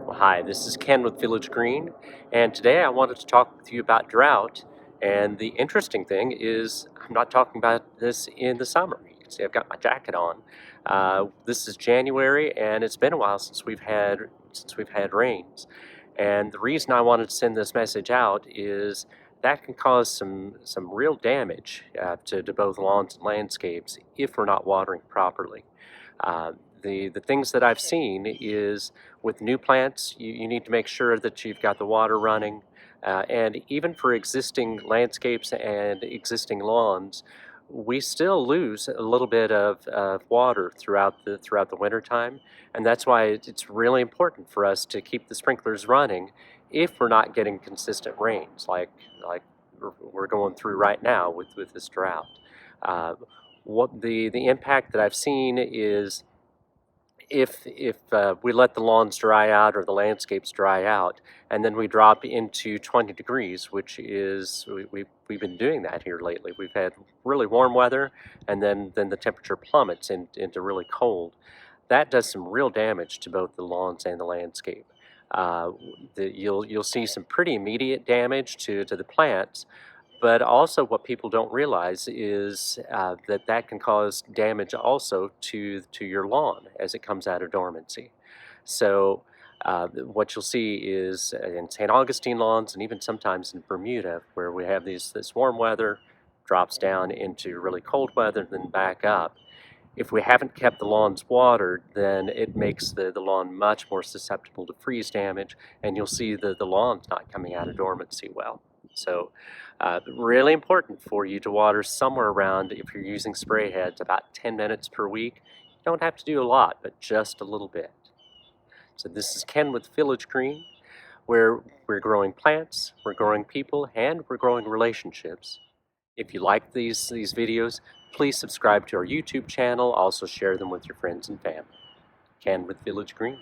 Well, hi, this is Ken with Village Green, and today I wanted to talk with you about drought. And the interesting thing is, I'm not talking about this in the summer. You can see I've got my jacket on. This is January, and it's been a while since we've had rains. And the reason I wanted to send this message out is that can cause some real damage to both lawns and landscapes if we're not watering properly. Uh, the things that I've seen is with new plants, you need to make sure that you've got the water running. And even for existing landscapes and existing lawns, we still lose a little bit of water throughout the winter time. And that's why it's really important for us to keep the sprinklers running if we're not getting consistent rains like we're going through right now with this drought. Uh, what the impact that I've seen is if we let the lawns dry out or the landscapes dry out, and then we drop into 20 degrees, which is we've been doing that here lately. We've had really warm weather, and then the temperature plummets into really cold. That does some real damage to both the lawns and the landscape. Uh, you'll see some pretty immediate damage to the plants, but also what people don't realize is that can cause damage also to your lawn as it comes out of dormancy. So what you'll see is in St. Augustine lawns and even sometimes in Bermuda, where we have this warm weather, drops down into really cold weather, then back up. If we haven't kept the lawns watered, then it makes the lawn much more susceptible to freeze damage, and you'll see the lawn's not coming out of dormancy well. So really important for you to water somewhere around, if you're using spray heads, about 10 minutes per week. You don't have to do a lot, but just a little bit. So this is Ken with Village Green, where we're growing plants, we're growing people, and we're growing relationships. If you like these videos, please subscribe to our YouTube channel. Also share them with your friends and family. Ken with Village Green.